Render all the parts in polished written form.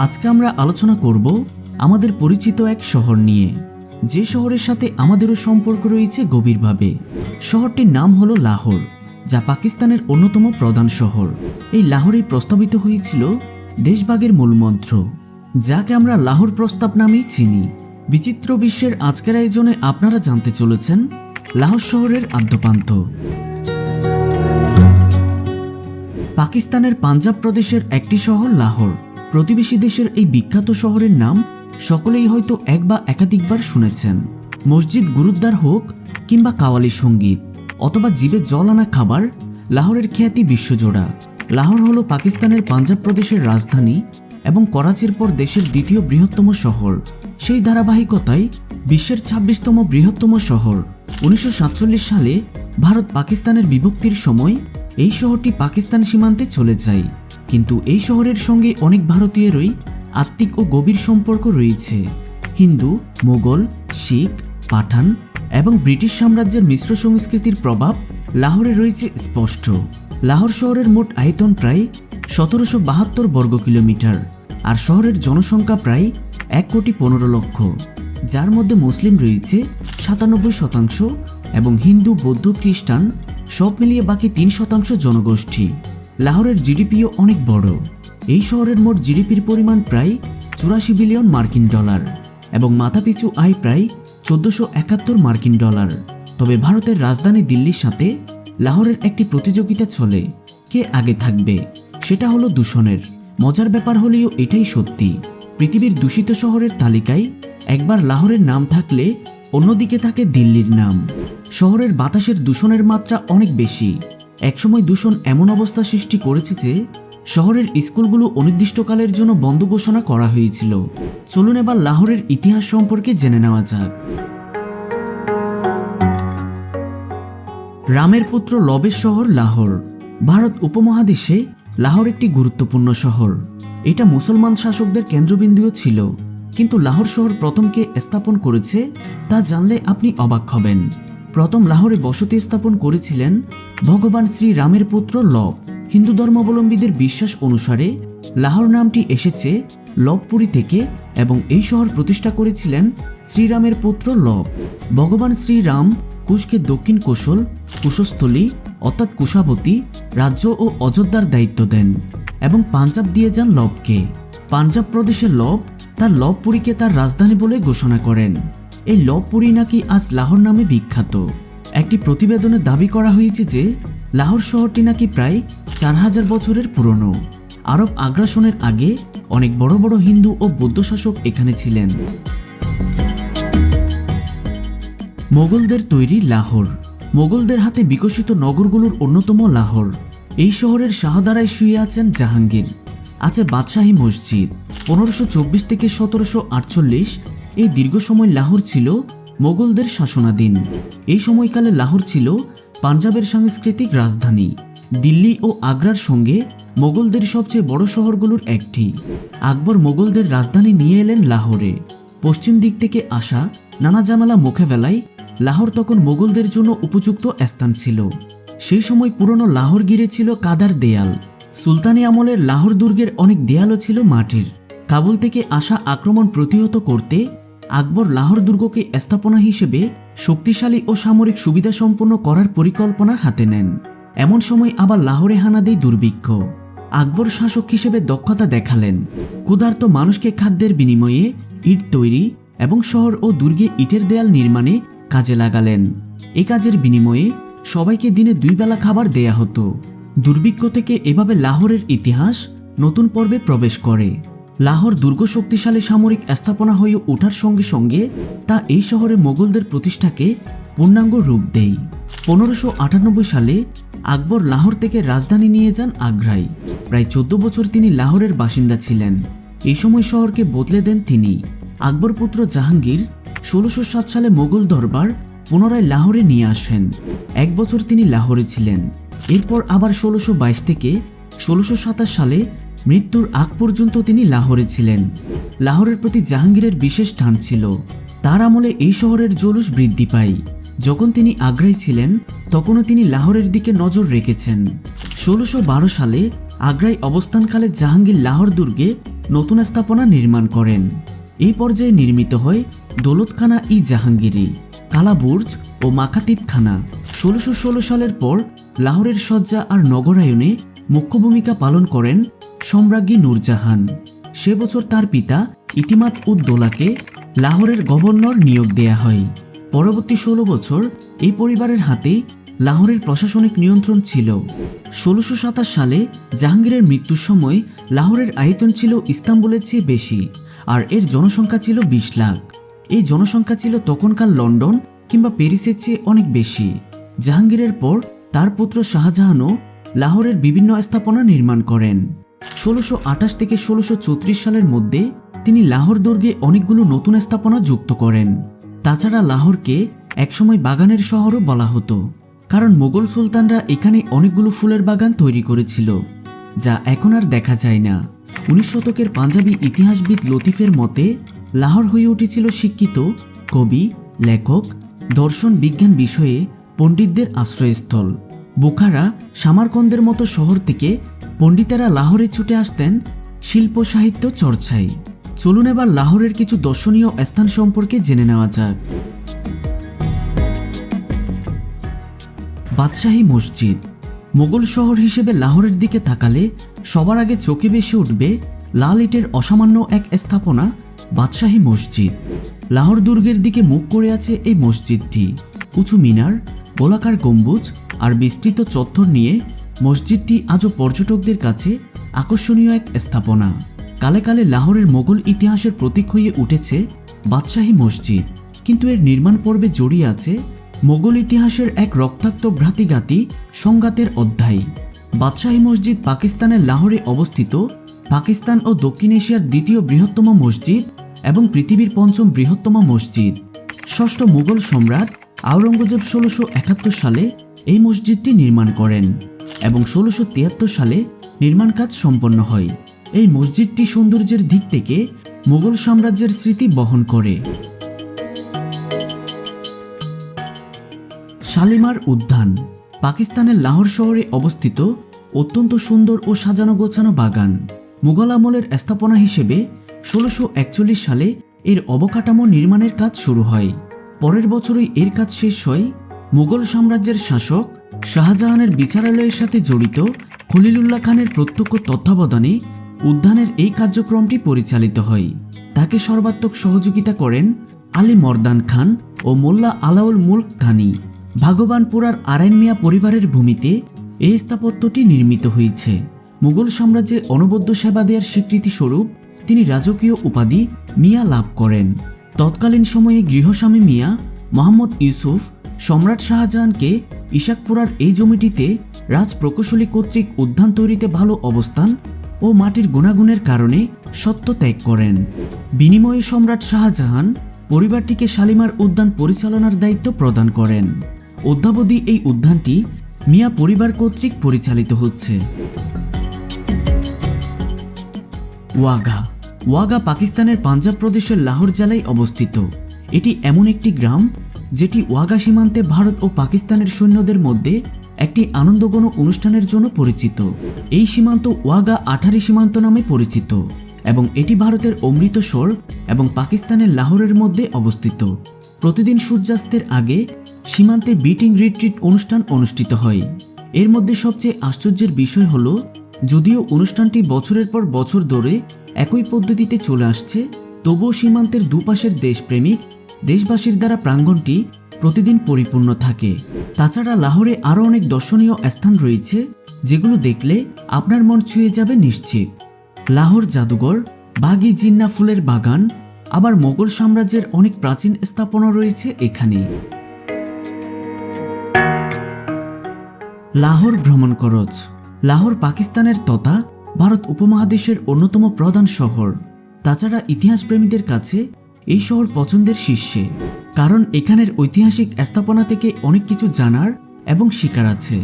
আজকে আমরা আলোচনা করব আমাদের পরিচিত এক শহর নিয়ে, যে শহরের সাথে আমাদেরও সম্পর্ক রয়েছে গভীরভাবে। শহরটির নাম হলো লাহোর, যা পাকিস্তানের অন্যতম প্রধান শহর। এই লাহোরেই প্রস্তাবিত হয়েছিল দেশভাগের মূলমন্ত্র, যাকে আমরা লাহোর প্রস্তাব নামেই চিনি। বিচিত্র বিশ্বের আজকের আয়োজনে আপনারা জানতে চলেছেন লাহোর শহরের আদ্যপান্ত। পাকিস্তানের পাঞ্জাব প্রদেশের একটি শহর লাহোর। প্রতিবেশী দেশের এই বিখ্যাত শহরের নাম সকলেই হয়তো এক বা একাধিকবার শুনেছেন। মসজিদ, গুরুদ্বার হোক কিংবা কাওয়ালি সঙ্গীত অথবা জিভে জল আনা খাবার, লাহোরের খ্যাতি বিশ্বজোড়া। লাহোর হলো পাকিস্তানের পাঞ্জাব প্রদেশের রাজধানী এবং করাচির পর দেশের দ্বিতীয় বৃহত্তম শহর। সেই ধারাবাহিকতায় বিশ্বের ২৬তম বৃহত্তম শহর। ১৯৪৭ সালে ভারত পাকিস্তানের বিভক্তির সময় এই শহরটি পাকিস্তান সীমান্তে চলে যায়, কিন্তু এই শহরের সঙ্গে অনেক ভারতীয়েরই আত্মিক ও গভীর সম্পর্ক রয়েছে। হিন্দু, মোগল, শিখ, পাঠান এবং ব্রিটিশ সাম্রাজ্যের মিশ্র সংস্কৃতির প্রভাব লাহোরে রয়েছে স্পষ্ট। লাহোর শহরের মোট আয়তন প্রায় ১৭৭২ বর্গ কিলোমিটার, আর শহরের জনসংখ্যা প্রায় ১,১৫,০০,০০০, যার মধ্যে মুসলিম রয়েছে ৯৭% এবং হিন্দু, বৌদ্ধ, খ্রিস্টান সব মিলিয়ে বাকি ৩% জনগোষ্ঠী। লাহোরের জিডিপিও অনেক বড়। এই শহরের মোট জিডিপির পরিমাণ প্রায় ৮৪ বিলিয়ন মার্কিন ডলার এবং মাথাপিছু আয় প্রায় ১৪৭১ মার্কিন ডলার। তবে ভারতের রাজধানী দিল্লির সাথে লাহোরের একটি প্রতিযোগিতা চলে, কে আগে থাকবে। সেটা হলো দূষণের। মজার ব্যাপার হলেও এটাই সত্যি, পৃথিবীর দূষিত শহরের তালিকায় একবার লাহোরের নাম থাকলে অন্যদিকে থাকে দিল্লির নাম। শহরের বাতাসের দূষণের মাত্রা অনেক বেশি। একসময় দূষণ এমন অবস্থা সৃষ্টি করেছে যে শহরের স্কুলগুলো অনির্দিষ্টকালের জন্য বন্ধ ঘোষণা করা হয়েছিল। চলুন এবার লাহোরের ইতিহাস সম্পর্কে জেনে নেওয়া যাক। রামের পুত্র লবের শহর লাহোর। ভারত উপমহাদেশে লাহোর একটি গুরুত্বপূর্ণ শহর। এটা মুসলমান শাসকদের কেন্দ্রবিন্দুও ছিল, কিন্তু লাহোর শহর প্রথম কে স্থাপন করেছে তা জানলে আপনি অবাক হবেন। প্রথম লাহোরে বসতি স্থাপন করেছিলেন ভগবান শ্রী রামের পুত্র লব। হিন্দু ধর্মাবলম্বীদের বিশ্বাস অনুসারে লাহোর নামটি এসেছে লবপুরী থেকে এবং এই শহর প্রতিষ্ঠা করেছিলেন শ্রীরামের পুত্র লব। ভগবান শ্রীরাম কুশকে দক্ষিণ কোশল, কুশস্থলী অর্থাৎ কুশাবতী রাজ্য ও অযোধ্যার দায়িত্ব দেন এবং পাঞ্জাব দিয়ে যান লবকে। পাঞ্জাব প্রদেশের লব তার লবপুরীকে তার রাজধানী বলে ঘোষণা করেন। এই লবপুরী নাকি আজ লাহোর নামে বিখ্যাত। একটি প্রতিবেদনে দাবি করা হয়েছে যে লাহোর শহরটি নাকি প্রায় ৪,০০০ বছরের পুরনো। আরব আগ্রাসনের আগে অনেক বড় বড় হিন্দু ও বৌদ্ধ শাসক এখানে ছিলেন। মোগলদের তৈরি লাহোর। মোগলদের হাতে বিকশিত নগরগুলোর অন্যতম লাহোর। এই শহরের শাহদারায় শুয়ে আছেন জাহাঙ্গীর। আছে বাদশাহী মসজিদ। ১৫২৪ থেকে ১৭৪৮ এই দীর্ঘ সময় লাহোর ছিল মোগলদের শাসনাধীন। এই সময়কালে লাহোর ছিল পাঞ্জাবের সাংস্কৃতিক রাজধানী। দিল্লি ও আগ্রার সঙ্গে মোগলদের সবচেয়ে বড় শহরগুলোর একটি। আকবর মোগলদের রাজধানী নিয়ে এলেন লাহোরে। পশ্চিম দিক থেকে আসা নানা ঝামেলা মোকাবেলায় লাহোর তখন মোগলদের জন্য উপযুক্ত স্থান ছিল। সেই সময় পুরনো লাহোর ঘিরে ছিল কাদার দেয়াল। সুলতানি আমলের লাহোর দুর্গের অনেক দেয়ালও ছিল মাটির। কাবুল থেকে আসা আক্রমণ প্রতিহত করতে আকবর লাহোর দুর্গকে স্থাপনা হিসেবে শক্তিশালী ও সামরিক সুবিধা সম্পন্ন করার পরিকল্পনা হাতে নেন। এমন সময় আবার লাহোরে হানা দেয় দুর্ভিক্ষ। আকবর শাসক হিসেবে দক্ষতা দেখালেন। ক্ষুধার্ত মানুষকে খাদ্যের বিনিময়ে ইট তৈরি এবং শহর ও দুর্গে ইটের দেয়াল নির্মাণে কাজে লাগালেন। এ কাজের বিনিময়ে সবাইকে দিনে ২ বেলা খাবার দেয়া হতো। দুর্ভিক্ষ থেকে এভাবে লাহোরের ইতিহাস নতুন পর্বে প্রবেশ করে। লাহোর দুর্গ শক্তিশালী সামরিক স্থাপনা হয়ে ওঠার সঙ্গে সঙ্গে তা এই শহরে মোগলদের প্রতিষ্ঠাকে পূর্ণাঙ্গ রূপ দেয়। ১৫৯৮ সালে আকবর লাহোর থেকে রাজধানী নিয়ে যান আগ্রায়। প্রায় ১৪ বছর তিনি লাহোরের বাসিন্দা ছিলেন। এই সময় শহরকে বদলে দেন তিনি। আকবর পুত্র জাহাঙ্গীর ১৬০৭ সালে মোগল দরবার পুনরায় লাহোরে নিয়ে আসেন। ১ বছর তিনি লাহোরে ছিলেন। এরপর আবার ১৬২২ থেকে ১৬২৭ সালে মৃত্যুর আগ পর্যন্ত তিনি লাহোরে ছিলেন। লাহোরের প্রতি জাহাঙ্গীরের বিশেষ টান ছিল। তার আমলে এই শহরের জৌলুস বৃদ্ধি পায়। যখন তিনি আগ্রায় ছিলেন তখনও তিনি লাহোরের দিকে নজর রেখেছেন। ১৬১২ সালে আগ্রায় অবস্থানকালে জাহাঙ্গীর লাহোর দুর্গে নতুন স্থাপনা নির্মাণ করেন। এই পর্যায়ে নির্মিত হয় দৌলতখানা ই জাহাঙ্গীরি, কালাবুর্জ ও মাকাতিবখানা। 1616 সালের পর লাহোরের সজ্জা আর নগরায়নে মুখ্য ভূমিকা পালন করেন সম্রাজ্ঞী নূরজাহান। সে বছর তার পিতা ইতিমাদ উদ দৌলাকে লাহোরের গভর্নর নিয়োগ দেয়া হয়। পরবর্তী 16 বছর এই পরিবারের হাতেই লাহোরের প্রশাসনিক নিয়ন্ত্রণ ছিল। 1627 সালে জাহাঙ্গীরের মৃত্যুর সময় লাহোরের আয়তন ছিল ইস্তাম্বুলের চেয়ে বেশি, আর এর জনসংখ্যা ছিল 20 লাখ। এই জনসংখ্যা ছিল তখনকার লন্ডন কিংবা প্যারিসের চেয়ে অনেক বেশি। জাহাঙ্গীরের পর তার পুত্র শাহজাহানও লাহোরের বিভিন্ন স্থাপনা নির্মাণ করেন। 1628 থেকে 1634 সালের মধ্যে তিনি লাহোর দুর্গে অনেকগুলো নতুন স্থাপনা যুক্ত করেন। তাছাড়া লাহোরকে একসময় বাগানের শহরও বলা হতো, কারণ মোগল সুলতানরা এখানে অনেকগুলো ফুলের বাগান তৈরি করেছিল, যা এখন আর দেখা যায় না। 19 শতকের পাঞ্জাবি ইতিহাসবিদ লতিফের মতে লাহোর হয়ে উঠেছিল শিক্ষিত কবি, লেখক, দর্শন, বিজ্ঞান বিষয়ে পণ্ডিতদের আশ্রয়স্থল। বুখারা, সামারকন্দের মতো শহর থেকে পণ্ডিতেরা লাহোরে ছুটে আসতেন শিল্প সাহিত্য চর্চায়। চলুন এবার লাহোরের কিছু দর্শনীয় স্থান সম্পর্কে জেনে নেওয়া যাক। বাদশাহী মসজিদ। মোগল শহর হিসেবে লাহোরের দিকে তাকালে সবার আগে চোখে ভেসে উঠবে লাল ইটের অসামান্য এক স্থাপনা, বাদশাহী মসজিদ। লাহোর দুর্গের দিকে মুখ করে আছে এই মসজিদটি। উঁচু মিনার, গোলাকার গম্বুজ আর বিস্তৃত চত্বর নিয়ে মসজিদটি আজও পর্যটকদের কাছে আকর্ষণীয় এক স্থাপনা। কালে কালে লাহোরের মোগল ইতিহাসের প্রতীক হয়ে উঠেছে বাদশাহী মসজিদ, কিন্তু এর নির্মাণ পর্বে জড়িয়ে আছে মোগল ইতিহাসের এক রক্তাক্ত ভ্রাতিঘাতী সংঘাতের অধ্যায়। বাদশাহী মসজিদ পাকিস্তানের লাহোরে অবস্থিত, পাকিস্তান ও দক্ষিণ এশিয়ার দ্বিতীয় বৃহত্তম মসজিদ এবং পৃথিবীর 5ম বৃহত্তম মসজিদ। ষষ্ঠ মুঘল সম্রাট আওরঙ্গজেব 1671 সালে এই মসজিদটি নির্মাণ করেন এবং 1673 সালে নির্মাণ কাজ সম্পন্ন হয়। এই মসজিদটি সৌন্দর্যের দিক থেকে মুঘল সাম্রাজ্যের স্মৃতি বহন করে। শালিমার উদ্যান। পাকিস্তানের লাহোর শহরে অবস্থিত অত্যন্ত সুন্দর ও সাজানো গোছানো বাগান। মুঘল আমলের স্থাপনা হিসেবে 1641 সালে এর অবকাঠামো নির্মাণের কাজ শুরু হয়। পরের বছরই এর কাজ শেষ হয়। মুঘল সাম্রাজ্যের শাসক শাহজাহানের বিচারালয়ের সাথে জড়িত খলিলুল্লাহ খানের প্রত্যক্ষ তত্ত্বাবধানে উদ্যানের এই কার্যক্রমটি পরিচালিত হয়। তাকে সর্বাত্মক সহযোগিতা করেন আলী মর্দান খান ও মোল্লা আলাউল মুলক থানি। ভাগবানপুরার আরাইন মিয়া পরিবারের ভূমিতে এই স্থাপত্যটি নির্মিত হয়েছে। মুঘল সাম্রাজ্যে অনবদ্য সেবা দেওয়ার স্বীকৃতি স্বরূপ তিনি রাজকীয় উপাধি মিয়া লাভ করেন। তৎকালীন সময়ে গৃহস্বামী মিয়া মোহাম্মদ ইউসুফ সম্রাট শাহজাহানকে ইশাকপুরার এই জমিটিতে রাজ প্রকৌশলী কর্তৃক উদ্যান তৈরিতে ভালো অবস্থান ও মাটির গুণাগুণের কারণে সত্য ত্যাগ করেন। বিনিময়ে সম্রাট শাহজাহান পরিবারটিকে শালিমার উদ্যান পরিচালনার দায়িত্ব প্রদান করেন। অদ্যাবধি এই উদ্যানটি মিয়া পরিবার কর্তৃক পরিচালিত হচ্ছে। ওয়াঘা। ওয়াঘা পাকিস্তানের পাঞ্জাব প্রদেশের লাহোর জেলায় অবস্থিত। এটি এমন একটি গ্রাম যেটি ওয়াঘা সীমান্তে ভারত ও পাকিস্তানের সৈন্যদের মধ্যে একটি আনন্দঘন অনুষ্ঠানের জন্য পরিচিত। এই সীমান্ত ওয়াঘা আঠারি সীমান্ত নামে পরিচিত এবং এটি ভারতের অমৃতসর এবং পাকিস্তানের লাহোরের মধ্যে অবস্থিত। প্রতিদিন সূর্যাস্তের আগে সীমান্তে বিটিং রিট্রিট অনুষ্ঠান অনুষ্ঠিত হয়। এর মধ্যে সবচেয়ে আশ্চর্যের বিষয় হলো, যদিও অনুষ্ঠানটি বছরের পর বছর ধরে একই পদ্ধতিতে চলে আসছে, তবুও সীমান্তের দুপাশের দেশপ্রেমিক দেশবাসীর দ্বারা প্রাঙ্গণটি প্রতিদিন পরিপূর্ণ থাকে। তাছাড়া লাহোরে আরও অনেক দর্শনীয় স্থান রয়েছে যেগুলো দেখলে আপনার মন ছুঁয়ে যাবে নিশ্চিত। লাহোর জাদুঘর, বাগি জিন্না ফুলের বাগান, আবার মোগল সাম্রাজ্যের অনেক প্রাচীন স্থাপনা রয়েছে এখানে। লাহোর ভ্রমণ খরচ। লাহোর পাকিস্তানের তথা ভারত উপমহাদেশের অন্যতম প্রধান শহর। তাছাড়া ইতিহাসপ্রেমীদের কাছে এই শহর পছন্দের শীর্ষে, কারণ এখানের ঐতিহাসিক স্থাপনা থেকে অনেক কিছু জানার এবং শিকার আছে।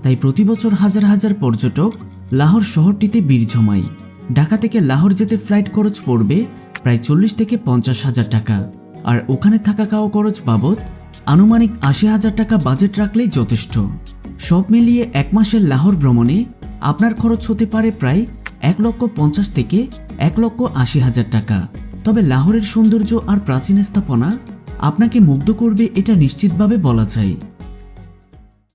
তাই প্রতি বছর হাজার হাজার পর্যটক লাহোর শহরটিতে ভিড় জমায়। ঢাকা থেকে লাহোর যেতে ফ্লাইট খরচ পড়বে প্রায় 40 থেকে 50 হাজার টাকা, আর ওখানে থাকা খাওয়া খরচ বাবদ আনুমানিক 80,000 টাকা বাজেট রাখলেই যথেষ্ট। সব মিলিয়ে এক মাসের লাহোর ভ্রমণে আপনার খরচ হতে পারে প্রায় 1,50,000 থেকে 1,80,000 টাকা। তবে লাহোরের সৌন্দর্য আর প্রাচীন স্থাপনা আপনাকে মুগ্ধ করবে এটা নিশ্চিতভাবে বলা যায়।